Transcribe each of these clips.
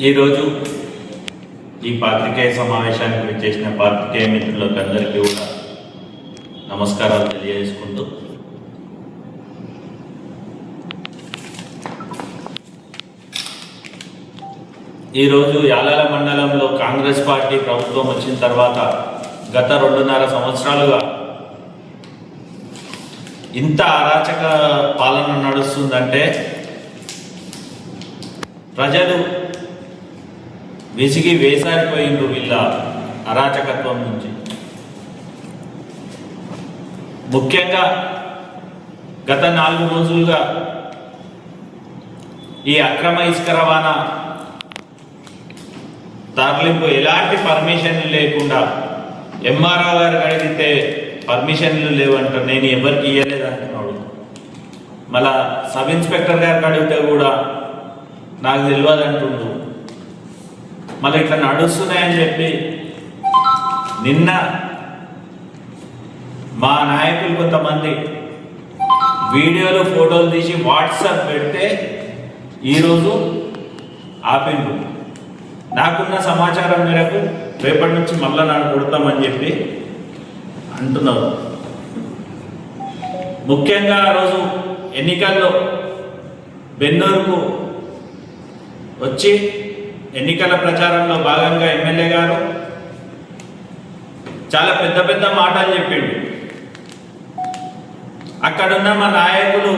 ఈరోజు ఈ పాత్రికేయ సమావేశానికి విచ్చేసిన పాత్రికేయ మిత్రులకు అందరికీ కూడా నమస్కారాలు తెలియజేసుకుంటూ ఈరోజు యాలాల మండలంలో కాంగ్రెస్ పార్టీ ప్రభుత్వం వచ్చిన తర్వాత గత 2.5 సంవత్సరాలుగా ఇంత అరాచక పాలన నడుస్తుందంటే ప్రజలు విసిగి వేసారిపోయిండ్రు వీళ్ళ అరాచకత్వం నుంచి. ముఖ్యంగా గత 4 రోజులుగా ఈ అక్రమ ఇసుక రవాణా తరలింపు ఎలాంటి పర్మిషన్లు లేకుండా ఎంఆర్ఓ గారు అడిగితే పర్మిషన్లు లేవంటారు, నేను ఎవరికి ఇవ్వలేదు అంటున్నాడు. మళ్ళా సబ్ ఇన్స్పెక్టర్ గారికి అడిగితే కూడా నాకు తెలియదు అంటుండు. మళ్ళీ ఇట్లా నడుస్తున్నాయని చెప్పి నిన్న మా నాయకులు కొంతమంది వీడియోలు ఫోటోలు తీసి వాట్సాప్ పెడితే ఈరోజు ఆపిండు. నాకున్న సమాచారం మేరకు రేపటి నుంచి మళ్ళా నాడు కొడతామని చెప్పి అంటున్నారు. ముఖ్యంగా ఆ రోజు ఎన్నికల్లో బెన్నూరుకు వచ్చి ఎన్నికల ప్రచారంలో భాగంగా ఎమ్మెల్యే గారు చాలా పెద్ద పెద్ద మాటలు చెప్పిండు. అక్కడున్న మా నాయకులు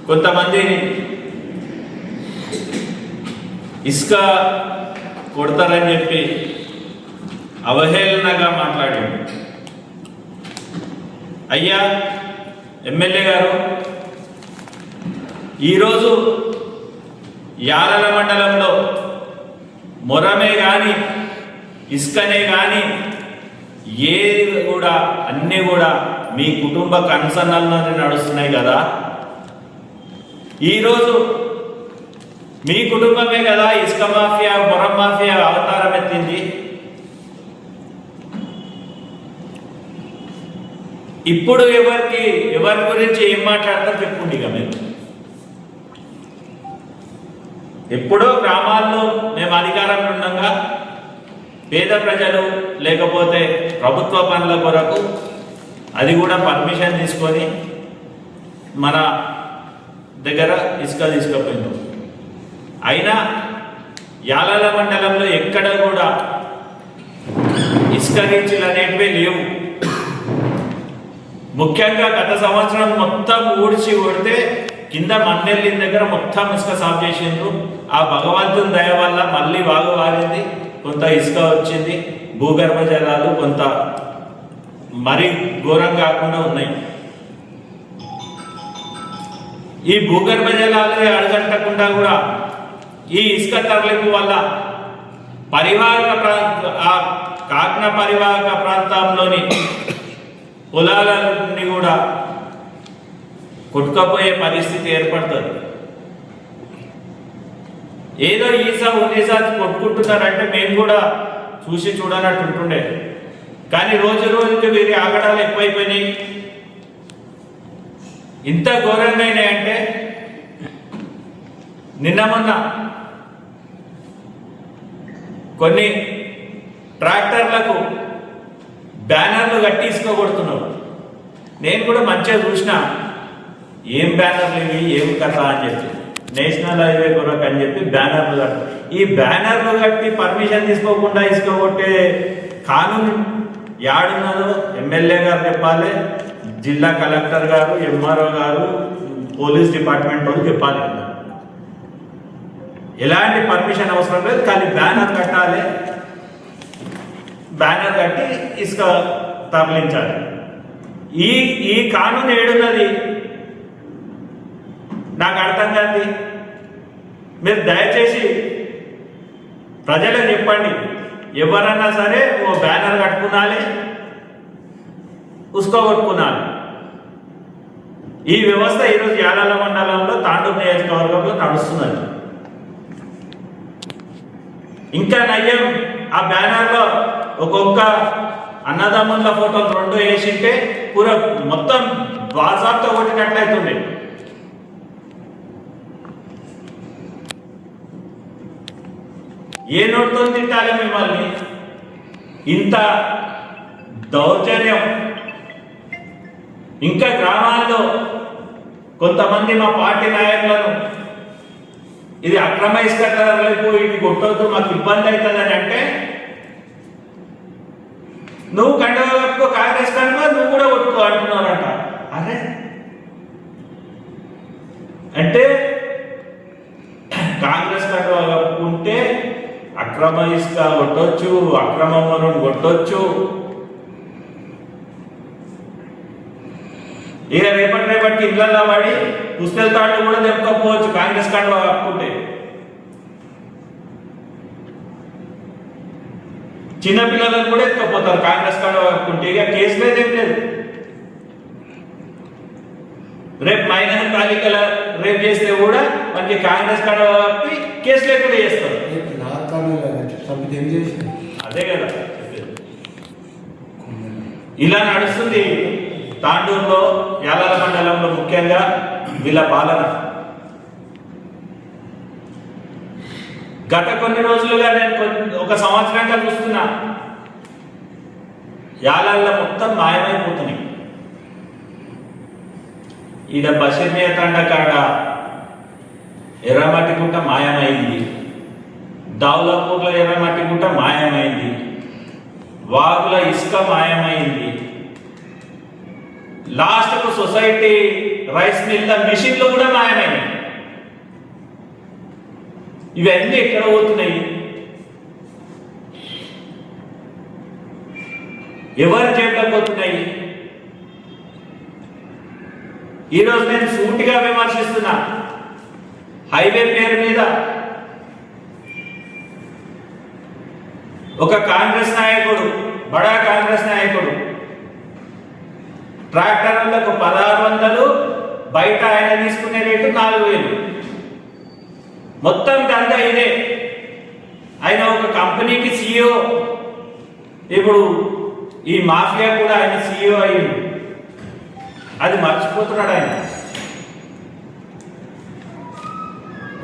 కొంతమంది ఇసుక కొడతారని చెప్పి అవహేళనగా మాట్లాడాడు. అయ్యా ఎమ్మెల్యే గారు, ఈరోజు యాలల మండలంలో మొరమే కానీ ఇసుకనే కానీ ఏది కూడా అన్నీ కూడా మీ కుటుంబ కన్సర్న్లలోనే నడుస్తున్నాయి కదా. ఈరోజు మీ కుటుంబమే కదా ఇసుక మాఫియా మొరం మాఫియా అవతారం ఎత్తింది. ఇప్పుడు ఎవరి గురించి ఏం మాట్లాడతారు చెప్పుకోండి. ఇక మీరు ఎప్పుడో గ్రామాల్లో మేము అధికారంలో ఉండగా పేద ప్రజలు లేకపోతే ప్రభుత్వ పనుల కొరకు అది కూడా పర్మిషన్ తీసుకొని మన దగ్గర ఇసుక తీసుకుపోయింది. అయినా యాలాల మండలంలో ఎక్కడ కూడా ఇసుక రీచ్లు అనేటివి లేవు. ముఖ్యంగా గత సంవత్సరం మొత్తం ఊడ్చి కొడితే కింద మన్నెల్లిన దగ్గర మొత్తం ఇసుక సాఫ్ చేసిండ్రు. ఆ భగవంతుని దయ వల్ల మళ్ళీ వాగు వారింది, కొంత ఇసుక వచ్చింది. భూగర్భ జలాలు కొంత మరీ ఘోరం కాకుండా ఉన్నాయి. ఈ భూగర్భ జలాలు అడగట్టకుండా కూడా ఈ ఇసుక తరలింపు వల్ల కాగ్న పరివాహక ప్రాంతంలోని పొలాలన్నీ కూడా కొట్టుకపోయే పరిస్థితి ఏర్పడుతుంది. ఏదో ఈసా ఉన్నీసా కొట్టుకుంటున్నారంటే మేము కూడా చూసి చూడనట్టు ఉంటుండే. కానీ రోజు రోజుకి వీరి ఆగడాలు ఎక్కువైపోయినాయి. ఇంత ఘోరంగా అయినాయంటే నిన్న మొన్న కొన్ని ట్రాక్టర్లకు బ్యానర్లు కట్టి ఇసుకోగొడుతున్నారు. నేను కూడా మంచిగా చూసిన ఏం బ్యానర్లు ఇవి ఏం కథ అని చెప్పి నేషనల్ హైవే కొరకు అని చెప్పి బ్యానర్లు కట్టి ఈ బ్యానర్లు కట్టి పర్మిషన్ తీసుకోకుండా ఇసుకోగొట్టే కానూన్ యాడున్నదో ఎమ్మెల్యే గారు చెప్పాలి, జిల్లా కలెక్టర్ గారు, ఎంఆర్ఓ గారు, పోలీస్ డిపార్ట్మెంట్ వాళ్ళు చెప్పాలి. ఎలాంటి పర్మిషన్ అవసరం లేదు, కానీ బ్యానర్ కట్టాలి, బ్యానర్ కట్టి ఇసుక తరలించాలి. ఈ కానూన్ ఏడున్నది నాకు అర్థం కాదు. మీరు దయచేసి ప్రజలకు చెప్పండి, ఎవరన్నా సరే ఓ బ్యానర్ కట్టుకున్నాలి, ఉసుక కొట్టుకున్నాలి. ఈ వ్యవస్థ ఈరోజు యాలాల మండలంలో తాండూరు నియోజకవర్గంలో నడుస్తున్నది. ఇంకా నయ్యం ఆ బ్యానర్లో ఒక్కొక్క అన్నదమ్ముల ఫోటోలు 2 వేసింటే పూర మొత్తం బాజాబ్తో కొట్టినట్లయితుంది. ఏ నోటితో తిట్టాలి మిమ్మల్ని? ఇంత దౌర్జన్యం. ఇంకా గ్రామాల్లో కొంతమంది మా పార్టీ నాయకులను ఇది అక్రమ ఇసుకలకు ఇది కొట్టొద్దు, మాకు ఇబ్బంది అవుతుందని అంటే, నువ్వు కండవకు కాంగ్రెస్ కండువా నువ్వు కూడా కొట్టుకో అంటున్నారంట. అరే అంటే కాంగ్రెస్ కండువా కప్పుకుంటే అక్రమ ఇసుక కొట్టొచ్చు, అక్రమ మరం కొట్టొచ్చు. ఇక రేపటికి ఇళ్లలో పడి పుస్తల తాళ్ళు కూడా తెప్పుకోపోవచ్చు కాంగ్రెస్ కండువా కప్పుకుంటే. చిన్నపిల్లలను కూడా ఎత్తుకపోతారు కాంగ్రెస్ కండువా కప్పుకుంటే. ఇక కేసులు ఏదేం లేదు. రేపు మైనర్ బాలికల రేపు చేస్తే కూడా మనకి కాంగ్రెస్ కండువా కప్పి కేసులు ఎక్కడ చేస్తారు. అదే కదా ఇలా నడుస్తుంది తాండూరులో, యాలాల మండలంలో ముఖ్యంగా వీళ్ళ పాలన. గత కొన్ని రోజులుగా నేను ఒక సంవత్సరంగా చూస్తున్నా, యాలాల్లో మొత్తం మాయమైపోతున్నాయి. ఈడ బషీర్మియా తండ కాడ ఎర్రమట్టి గుట్ట మాయమైంది, దావులాపూర్లో ఎర్రమట్టి గుట్ట మాయమైంది, వాగుల ఇసుక మాయమైంది, లాస్ట్కు సొసైటీ రైస్ మిల్ల మిషన్లు కూడా మాయమైనాయి. ఇవన్నీ ఎక్కడ పోతున్నాయి? ఎవరి జేబులకు పోతున్నాయి? ఈరోజు నేను సూటిగా విమర్శిస్తున్నా, హైవే పేరు మీద ఒక కాంగ్రెస్ నాయకుడు, బడా కాంగ్రెస్ నాయకుడు ట్రాక్టర్లకు 1600, బయట ఆయన తీసుకునే రేటు 4000. మొత్తం దందా ఇదే. ఆయన ఒక కంపెనీకి CEO. ఇప్పుడు ఈ మాఫియా కూడా ఆయన CEO అయ్యింది. అది మర్చిపోతున్నాడు ఆయన.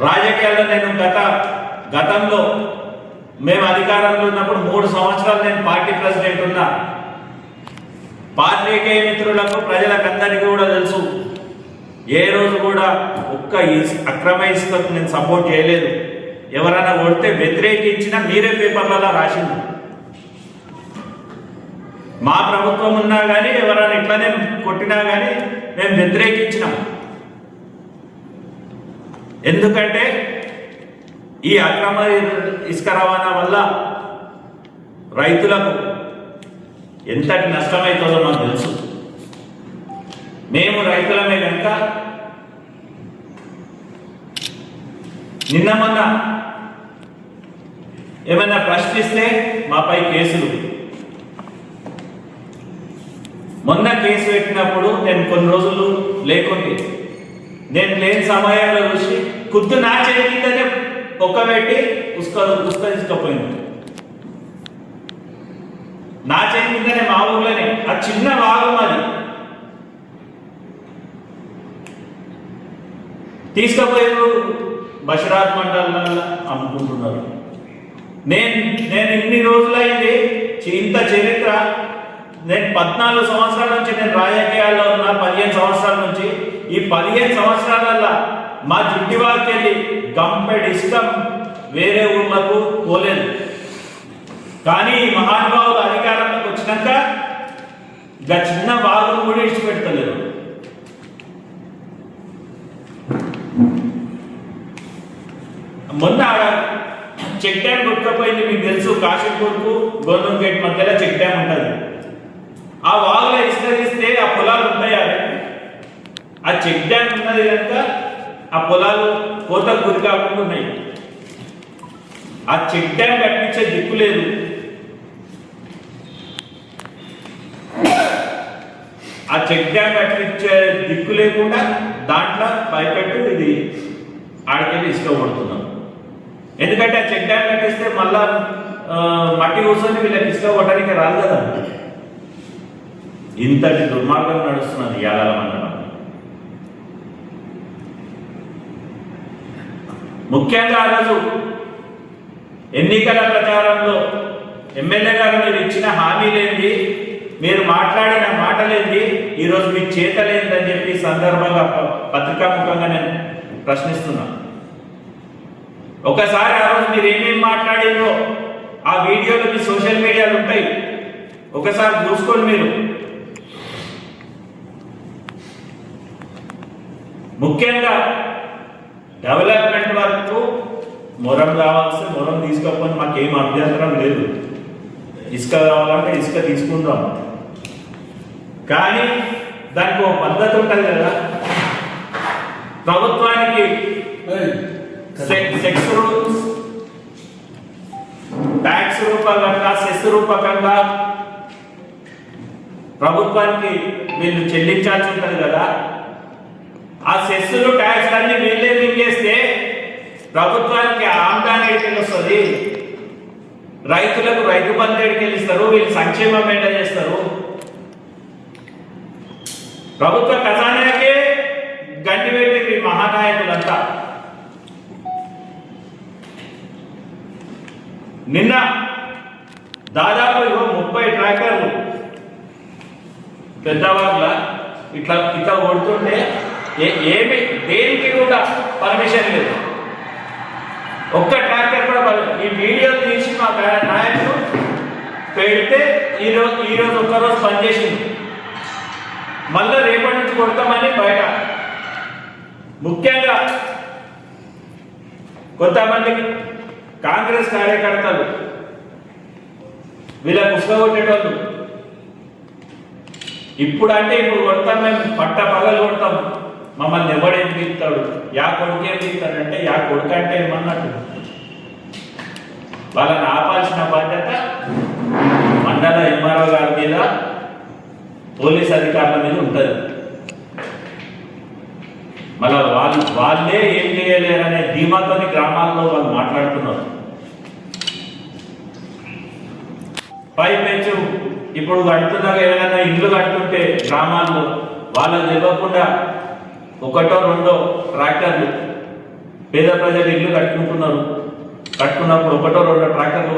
రాజకీయాల్లో నేను గతంలో మేము అధికారంలో ఉన్నప్పుడు 3 సంవత్సరాలు నేను పార్టీ ప్రెసిడెంట్ ఉన్నా. పాత్రికేయ మిత్రులకు, ప్రజలకందరికీ కూడా తెలుసు, ఏ రోజు కూడా ఒక్క అక్రమ ఇసుకకు నేను సపోర్ట్ చేయలేదు. ఎవరైనా కొడితే వ్యతిరేకించినా మీరే పేపర్లలో రాసింది. మా ప్రభుత్వం ఉన్నా కానీ ఎవరైనా ఇట్లనే కొట్టినా కానీ మేము వ్యతిరేకించినాం. ఎందుకంటే ఈ అక్రమ ఇసుక రవాణా వల్ల రైతులకు ఎంతటి నష్టమవుతుందో మాకు తెలుసు. మేము రైతులమే కనుక నిన్న మొన్న ఏమైనా ప్రశ్నిస్తే మాపై కేసులు. మొన్న కేసు పెట్టినప్పుడు నేను కొన్ని రోజులు లేకుంటే, నేను లేని సమయంలో చూసి కుద్దు నా చేతితోనే పొక్కబెట్టి తీసుకపోయింది. నా చేతి కిందనే, మా ఊర్లోనే, ఆ చిన్న భాగం అది తీసుకపోయారు. బషీరాబాద్ మండలంలో అమ్ముకుంటున్నారు. నేను ఇన్ని రోజులైంది ఇంత చరిత్ర. నేను 14 సంవత్సరాల నుంచి నేను రాజకీయాల్లో ఉన్న, 15 సంవత్సరాల నుంచి. ఈ 15 సంవత్సరాలలో మా జుట్టివారికి వెళ్ళి గంపెడ్ ఇష్టం వేరే ఊర్లకు పోలేదు. కానీ ఈ మహానుభావులు అధికారంలోకి వచ్చినాక ఇంకా చిన్న బాగులు కూడా ఇచ్చిపెడతలేరు. మొన్న చెక్ డ్యామ్ కొట్టుకపోయింది, మీకు తెలుసు. కాశీపూర్కు గోల్డెన్ గేట్ మధ్యలో చెక్ డ్యామ్ ఉంటుంది. ఆ వాగులో ఇసుక తీస్తే ఆ పొలాలు ఉంటాయి. ఆ చెక్ డ్యామ్ ఉన్నది కనుక ఆ పొలాలు కోతకు గురి కాకుండా ఉన్నాయి. ఆ చెక్ డ్యామ్ కట్టించే దిక్కు లేదు. ఆ చెక్ డ్యామ్ కట్టించే దిక్కు లేకుండా దాంట్లో భయపెట్టు ఇది ఆడికెళ్ళి ఇసుక కొడుతున్నాం. ఎందుకంటే ఆ చెక్ డ్యామ్ కట్టిస్తే మళ్ళా మట్టి కూర్చొని వీళ్ళకి ఇసుక కొట్టడానికి రాదు కదా. ఇంతటి దుర్మార్గం నడుస్తున్నది యాలాల మండలం. ముఖ్యంగా ఆ రోజు ఎన్నికల ప్రచారంలో ఎమ్మెల్యే గారు మీరు ఇచ్చిన హామీలేంది, మీరు మాట్లాడిన మాటలేంది, ఈరోజు మీ చేతలేందని చెప్పి సందర్భంగా పత్రికాముఖంగా నేను ప్రశ్నిస్తున్నాను. ఒకసారి ఆ రోజు మీరు ఏమేమి మాట్లాడిందో ఆ వీడియోలు మీ సోషల్ మీడియాలో ఉంటాయి, ఒకసారి చూసుకోండి. మీరు ముఖ్యంగా డెవలప్మెంట్ వరకు మొరం కావాల్సి మొరం తీసుకోకపోతే మాకేం అభ్యంతరం లేదు. ఇసుక కావాలంటే ఇసుక తీసుకుందాం, కానీ దానికి ఒక పద్ధతి ఉంటుంది కదా. ప్రభుత్వానికి సెక్స్ రూల్స్, ట్యాక్స్ రూపకంగా, సెస్ రూపకంగా ప్రభుత్వానికి వీళ్ళు చెల్లించాల్సి ఉంటుంది కదా. ఆ సెస్సులు ట్యాక్స్ అన్ని వీళ్ళే మింగేస్తే ప్రభుత్వానికి ఆమ్దాని ఎడికెళ్ళి వస్తుంది, రైతులకు రైతు బంధు ఎడికెళ్ళి ఇస్తారు, వీళ్ళు సంక్షేమం మెయింటైన్ చేస్తారు. ప్రభుత్వ ఖజానాకే గండి పెట్టి మహానాయకులంతా. నిన్న దాదాపు 30 ట్రాక్టర్లు పెద్దవాళ్ళ ఇట్లా ఇట్లా కొడుతుంటే ఏమి దేనికి కూడా పర్మిషన్ లేదు. ఒక్క ట్రాక్టర్ కూడా ఈ వీడియో తీసి మా నాయకులు పెడితే ఈరోజు ఒక్కరోజు పనిచేసింది, మళ్ళీ రేపటి నుంచి కొడతామని బయట. ముఖ్యంగా కొంతమంది కాంగ్రెస్ కార్యకర్తలు వీళ్ళకు ఉసుగొట్టేటోళ్ళు, ఇప్పుడు కొడతాం, మేము పట్ట పగలు కొడతాం, మమ్మల్ని ఎవడేం తీస్తాడు, యా కొడుకు ఏం తీస్తాడంటే యా కొడుకు అంటే ఏమన్నట్టు. వాళ్ళని ఆపాల్సిన బాధ్యత మండల ఎంఆర్ఓ గారి మీద, పోలీస్ అధికారుల మీద ఉంటుంది. మళ్ళీ వాళ్ళే ఏం చేయలేరనే ధీమాతోని గ్రామాల్లో వాళ్ళు మాట్లాడుతున్నారు. పైపెచ్చు ఇప్పుడు కడుతున్నాక ఏదైనా ఇల్లు కట్టుకుంటే గ్రామాల్లో వాళ్ళకి తెలియకుండా 1 or 2 ట్రాక్టర్లు పేద ప్రజలు ఇల్లు కట్టుకుంటున్నారు. కట్టుకున్నప్పుడు 1 or 2 ట్రాక్టర్లు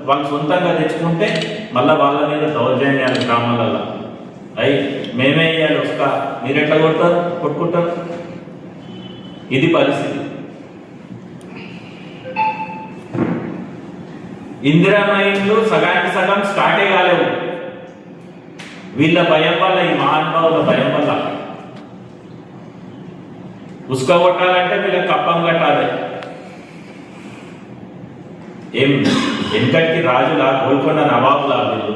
వాళ్ళు సొంతంగా తెచ్చుకుంటే మళ్ళీ వాళ్ళ మీద దౌర్జన్యాలు గ్రామాలలో అయి మేమే వేయాలి వస్తా, మీరు ఎట్లా కొట్టుకుంటారు. ఇది పరిస్థితి. ఇందిరమ్మ ఇల్లు సగానికి సగం స్టార్టే కాలేవు. వీళ్ళ భయం వల్ల, ఈ మహానుభావుల భయం వల్ల. ఉసుక కొట్టాలంటే వీళ్ళకి కప్పం కట్టాలి. ఏం వెంకటికి రాజులా, గోల్కొండ నవాబులా వీళ్ళు.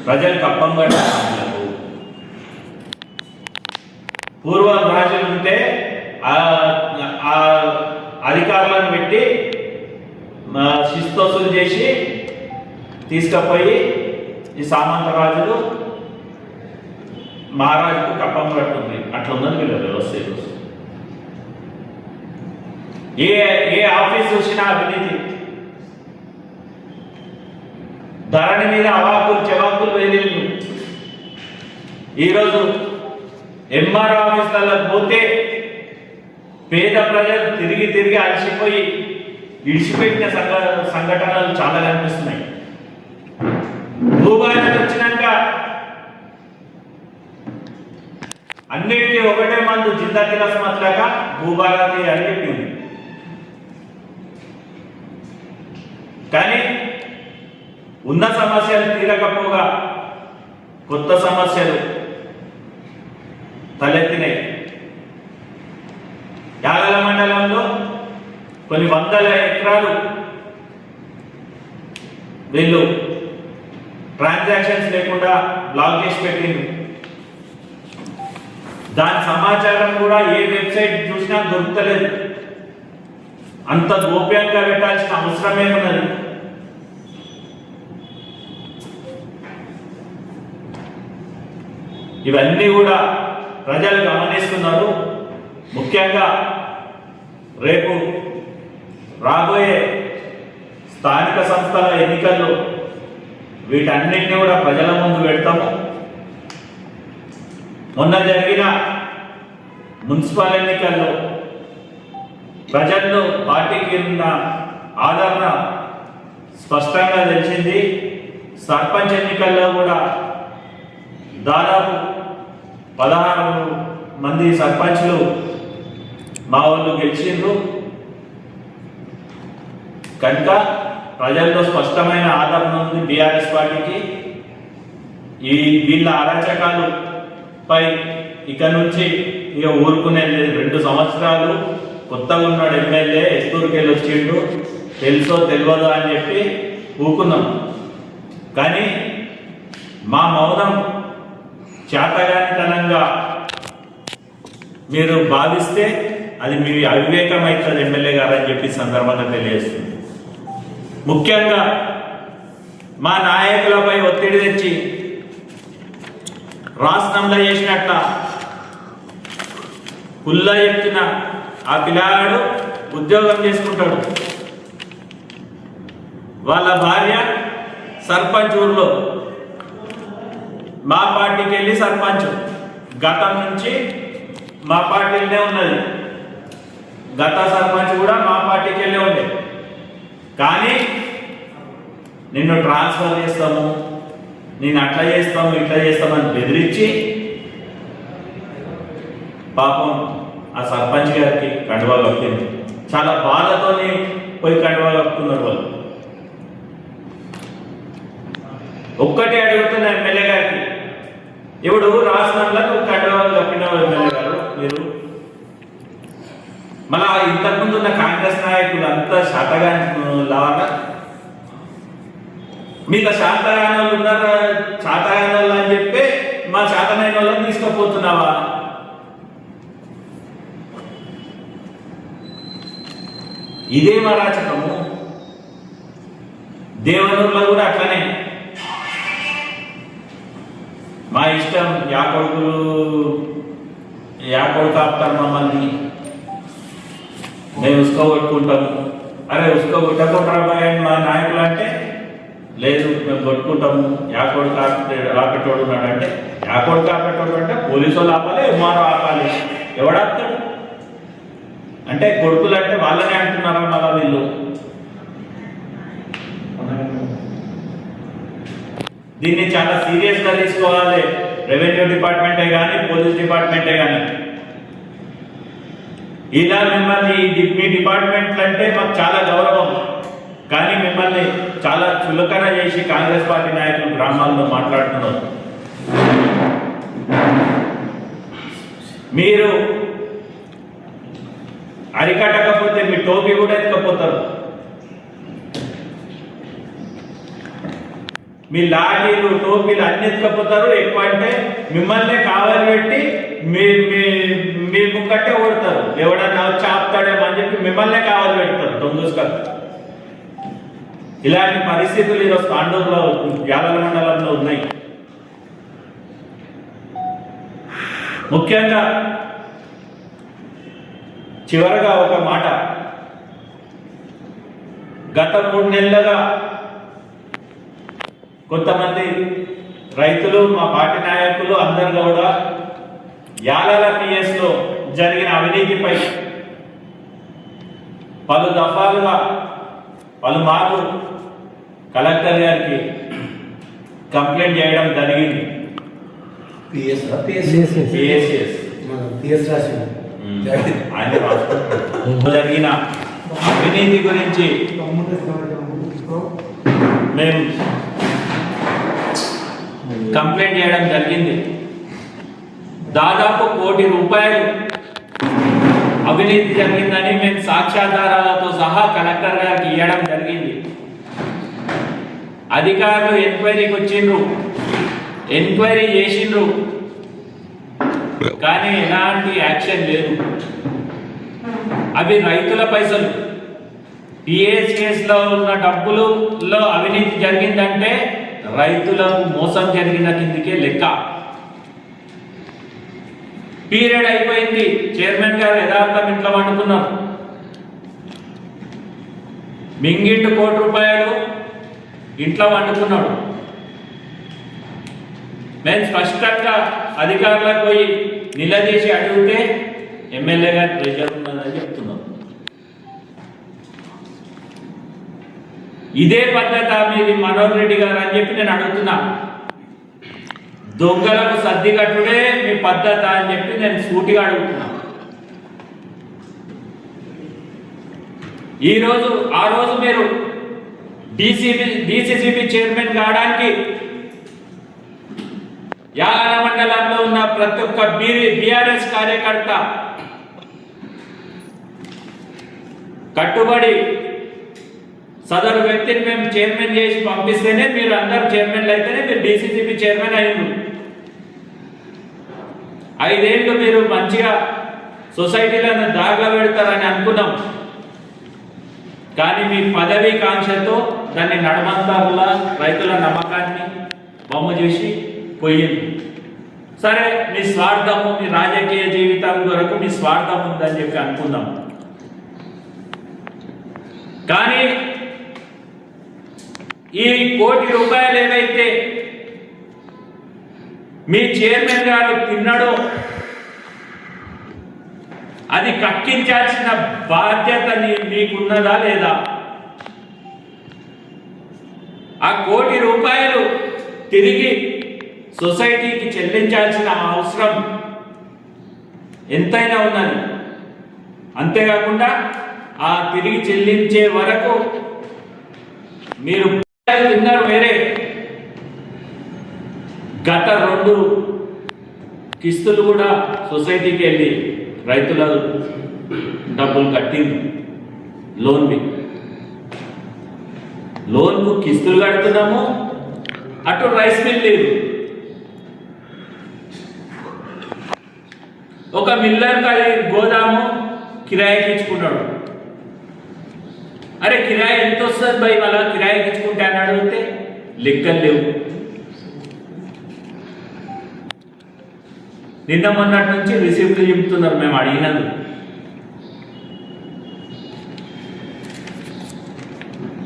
ప్రజలు కప్పం కట్టాలి. పూర్వం రాజులు ఉంటే ఆ అధికారులను పెట్టి శిస్తోసులు చేసి తీసుకుపోయి ఈ సామంత రాజులు మహారాజుకు కప్పం కట్టుంది. అట్లా ఉందని వీళ్ళ వ్యవస్థ. ఏ ఆఫీస్ చూసినా అవినీతి, ధరణి మీద అవాకులు చెవాకులు వేలేళ్ళు. ఈరోజు ఎంఆర్ఓ ఆఫీసులలో పోతే పేద ప్రజలు తిరిగి అలసిపోయి ఇడిచిపెట్టిన సంఘటనలు చాలా కనిపిస్తున్నాయి. భూభారతి వచ్చినాక అన్నిటికీ ఒకటే మందు, జిందా గిలాస్ మతలాగా భూభారతి అని చెప్పింది. కానీ ఉన్న సమస్యలు తీరకపోగా కొత్త సమస్యలు తలెత్తినాయి. యాగల మండలంలో కొన్ని 100 ఎకరాలు వీళ్ళు ట్రాన్సాక్షన్స్ లేకుండా బ్లాక్ చేసి పెట్టింది. దాని సమాచారం కూడా ఏ వెబ్సైట్ చూసినా దొరుకుతలేదు. అంత గోప్యంగా పెట్టాల్సిన అవసరమే ఉన్నది. ఇవన్నీ కూడా ప్రజలు గమనిస్తున్నారు. ముఖ్యంగా రేపు రాబోయే స్థానిక సంస్థల ఎన్నికల్లో వీటన్నిటిని కూడా ప్రజల ముందు పెడతాము. మొన్న జరిగిన మున్సిపల్ ఎన్నికల్లో ప్రజల్లో పార్టీకి ఉన్న ఆదరణ స్పష్టంగా తెలిసింది. సర్పంచ్ ఎన్నికల్లో కూడా దాదాపు 16 మంది సర్పంచ్లు మా వాళ్ళు గెలిచిండ్రు. కనుక ప్రజల్లో స్పష్టమైన ఆదరణ ఉంది బీఆర్ఎస్ పార్టీకి. వీళ్ళ అరాచకాలు పై ఇక నుంచి ఇక ఊరుకునేది లేదు. 2 సంవత్సరాలు కొత్తగా ఉన్నాడు ఎమ్మెల్యే, ఎస్తూరుకెళ్ళి వచ్చిండు, తెలుసో తెలియదో అని చెప్పి ఊకున్నాం. కానీ మా మౌనం చేతగానితనంగా మీరు భావిస్తే అది మీ అవివేకం అవుతుంది ఎమ్మెల్యే గారు అని చెప్పి సందర్భంగా తెలియజేస్తుంది. ముఖ్యంగా మా నాయకులపై ఒత్తిడి తెచ్చి రాష్ట్రంలో చేసినట్ల కుల్లా చెప్తున్న ఆ పిల్లాడు ఉద్యోగం చేసుకుంటాడు. వాళ్ళ భార్య సర్పంచ్ ఊర్లో మా పార్టీకి వెళ్ళి సర్పంచ్ గతం నుంచి మా పార్టీలోనే ఉన్నది. గత సర్పంచ్ కూడా మా పార్టీకి వెళ్ళే ఉండే. కానీ నిన్ను ట్రాన్స్ఫర్ చేస్తాము, నేను అట్లా చేస్తాము ఇట్లా చేస్తామని బెదిరించి పాపం ఆ సర్పంచ్ గారికి కండువా కప్పింది. చాలా బాధతోనే పోయి కండువా కప్పుతున్నారు వాళ్ళు. ఒక్కటే అడుగుతున్నా ఎమ్మెల్యే గారికి, ఇప్పుడు రాష్ట్రంలో నువ్వు కండువా కప్పినావు ఎమ్మెల్యే గారు, మీరు మళ్ళా ఇంతకుముందు ఉన్న కాంగ్రెస్ నాయకులు అంతా శాతగాని లాగా మీకు శాతగాని వాళ్ళు ఉన్నారు, శాతగాని వాళ్ళు అని చెప్పి మా శాతనైన వాళ్ళని తీసుకుపోతున్నావా? ఇదే అరాచకము. దేవనూరులో కూడా అట్లనే మా ఇష్టం, యా కొడుకు ఆపుతారు మమ్మల్ని, మేము ఉసుకోగొట్టుకుంటాము. అరే ఉసుకోగొట్టకుండా మా నాయకులు అంటే లేదు మేము కొట్టుకుంటాము, యా కొడుకు ఆపేటోడు ఉన్నాడంటే, యా కొడుకు ఆపేటోడు అంటే పోలీసు వాళ్ళు ఆపాలి, ఎంఆర్ఓ ఆపాలి. ఎవడాపుతాడు అంటే కొడుకులు అంటే వాళ్ళనే అంటున్నారా మళ్ళా వీళ్ళు? దీన్ని చాలా సీరియస్గా తీసుకోవాలి. రెవెన్యూ డిపార్ట్మెంటే కానీ పోలీస్ డిపార్ట్మెంటే కానీ. ఇలా మిమ్మల్ని మీ డిపార్ట్మెంట్ అంటే మాకు చాలా గౌరవం, కానీ మిమ్మల్ని చాలా చులకన చేసి కాంగ్రెస్ పార్టీ నాయకులు గ్రామాల్లో మాట్లాడుతున్నారు. మీరు అరికట్టకపోతే మీ టోపీ కూడా ఎత్తుకపోతారు. మీ లాఠీలు టోపీలు అన్ని ఎత్తుకపోతారు. ఎక్కువ అంటే మిమ్మల్ని కావాలి పెట్టి మీ ముక్కట్టే ఓడతారు. ఎవడన్నా వచ్చి ఆపుతాడేమో అని చెప్పి మిమ్మల్నే కావాలి పెడతారు దొంగస్కర్. ఇలాంటి పరిస్థితులు ఈరోజు తాండూరులో యాదల మండలంలో ఉన్నాయి. ముఖ్యంగా చివరగా ఒక మాట, గత 3 నెలలుగా కొంతమంది రైతులు, మా పార్టీ నాయకులు అందరు కూడా యాలల పిఎస్లో జరిగిన అవినీతిపై పలు దఫాలుగా పలుమార్లు కలెక్టర్ గారికి కంప్లైంట్ చేయడం జరిగింది. ఆయన జరిగిన అవినీతి గురించి మేము కంప్లైంట్ చేయడం జరిగింది. దాదాపు 1 కోటి రూపాయలు అవినీతి జరిగిందని మేము సాక్ష్యాధారాలతో సహా కలెక్టర్ గారికి ఇవ్వడం జరిగింది. అధికారులు ఎంక్వైరీకి వచ్చిండ్రు, ఎంక్వైరీ చేసిండ్రు, కానీ ఎలాంటి యాక్షన్ లేదు. అవి రైతుల పైసలు. పిఎస్కేస్లో ఉన్న డబ్బులలో అవినీతి జరిగిందంటే రైతులకు మోసం జరిగిన కిందికే లెక్క. పీరియడ్ అయిపోయింది, చైర్మన్ గారు యథార్థం ఇంట్లో వండుకున్నారు. మింగింటి 1 కోటి రూపాయలు ఇంట్లో వండుకున్నాడు. మేము స్పష్టంగా అధికారులకు పోయి నిలదీసి అడిగితే ఎమ్మెల్యే గారు ప్రెషర్ ఉన్నదని చెప్తున్నాం. ఇదే పద్ధత మీది మనోహర్ రెడ్డి గారు అని చెప్పి నేను అడుగుతున్నా. దొంగలకు సర్ది కట్టుడే మీ పద్ధత అని చెప్పి నేను సూటిగా అడుగుతున్నా. ఆ రోజు మీరు డిసిసిబి చైర్మన్ కావడానికి యాగన మండలంలో ఉన్న ప్రతి ఒక్క బీఆర్ఎస్ కార్యకర్త కట్టుబడి సదరు వ్యక్తిని మేము చైర్మన్ చేసి పంపిస్తేనే మీరు అందరు చైర్మన్లు అయితేనే మీరు డిసిసిబి చైర్మన్ అయ్యారు. 5 ఏళ్ళు మీరు మంచిగా సొసైటీలను దారిలో పెడతారని అనుకున్నాం. కానీ మీ పదవీ కాంక్షతో దాన్ని నడమంతారుల రైతుల నమ్మకాన్ని బొమ్మ చేసి పోయింది. సరే, మీ స్వార్థము, మీ రాజకీయ జీవితం కొరకు మీ స్వార్థం ఉందని చెప్పి అనుకుందాం. కానీ ఈ ₹1 కోటి ఏవైతే మీ చైర్మన్ గారు తిన్నాడో అది కక్కించాల్సిన బాధ్యత మీకున్నదా లేదా? ఆ ₹1 కోటి తిరిగి సొసైటీకి చెల్లించాల్సిన అవసరం ఎంతైనా ఉన్నది. అంతేకాకుండా ఆ తిరిగి చెల్లించే వరకు మీరు తిన్నారు వేరే. గత 2 కిస్తులు కూడా సొసైటీకి వెళ్ళి రైతుల డబ్బులు కట్టింది. లోన్కు కిస్తులు కడుతున్నాము, అటు రైస్ మిల్ లేదు. ఒక మిల్లర్ గోదాము కిరాయికి ఇచ్చుకున్నాడు. అరే, కిరాయి ఎంత వస్తుంది భయ్, మళ్ళా కిరాయికి ఇచ్చుకుంటే అని అడిగితే లెక్కలు లేవు. నిన్న మొన్నటి నుంచి రిసిప్ట్లు చెప్తున్నారు మేము అడిగినందు.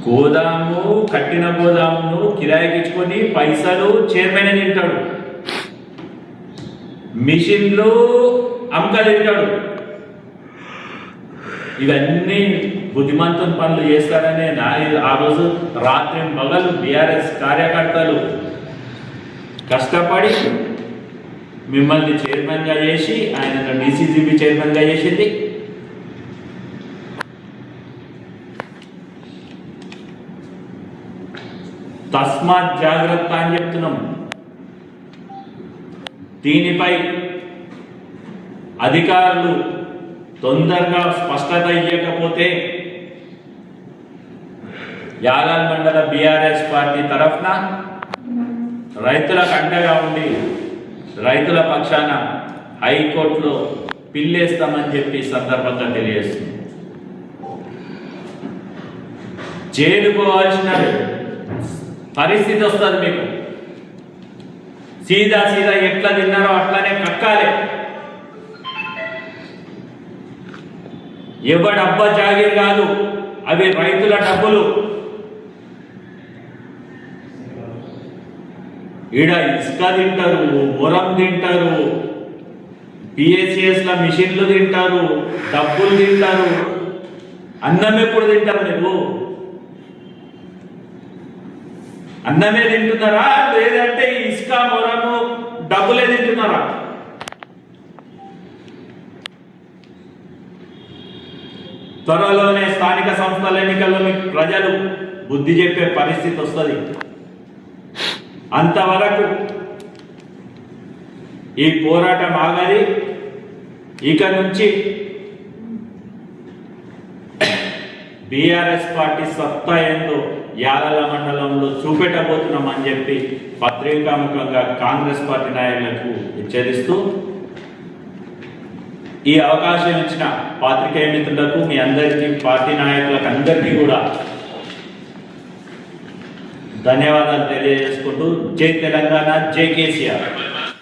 గోదాము కట్టిన గోదామును కిరాయికి ఇచ్చుకొని పైసలు చైర్మన్ తింటాడు, మిషన్లు అమ్మక తింటాడు. ఇవన్నీ బుద్ధిమంతుని పనులు చేస్తారనే ఆ రోజు రాత్రి పగలు బీఆర్ఎస్ కార్యకర్తలు కష్టపడి మిమ్మల్ని చైర్మన్గా చేసి ఆయన డిసిసిబి చైర్మన్గా చేసింది. తస్మాత్ జాగ్రత్త అని చెప్తున్నాం. దీనిపై అధికారులు తొందరగా స్పష్టత ఇవ్వకపోతే యాగల్ మండల బీఆర్ఎస్ పార్టీ తరఫున రైతులకు అండగా ఉండి రైతుల పక్షాన హైకోర్టులో పిల్లేస్తామని చెప్పి సందర్భంగా తెలియజేస్తుంది. జైలుకోవాల్సిన పరిస్థితి వస్తుంది మీకు. సీదా ఎట్లా తిన్నారో అట్లానే కక్కాలి. ఎవడబ్బా జాగీర్ కాదు, అవి రైతుల డబ్బులు. ఈడ ఇసుక తింటారు, మొరం తింటారు, పిఎస్సిఎస్ల మిషన్లు తింటారు, డబ్బులు తింటారు. అన్నం ఎప్పుడు తింటారు మీరు? అన్నమే తింటున్నారా, లేదంటే ఇసుక మొరము డబ్బులే తింటున్నారా? త్వరలోనే స్థానిక సంస్థల ఎన్నికల్లో మీకు ప్రజలు బుద్ధి చెప్పే పరిస్థితి వస్తుంది. అంతవరకు ఈ పోరాటం ఆగది. ఇక నుంచి బీఆర్ఎస్ పార్టీ సత్తా ఏందో యాగల మండలంలో చూపెట్టబోతున్నామని చెప్పి పత్రికాముఖంగా కాంగ్రెస్ పార్టీ నాయకులకు హెచ్చరిస్తూ, ఈ అవకాశం ఇచ్చిన పాత్రికేయ మిత్రులకు, మీ అందరికీ, పార్టీ నాయకులకు అందరికీ కూడా ధన్యవాదాలు తెలియజేసుకుంటూ, జై తెలంగాణ, జై కేసీఆర్.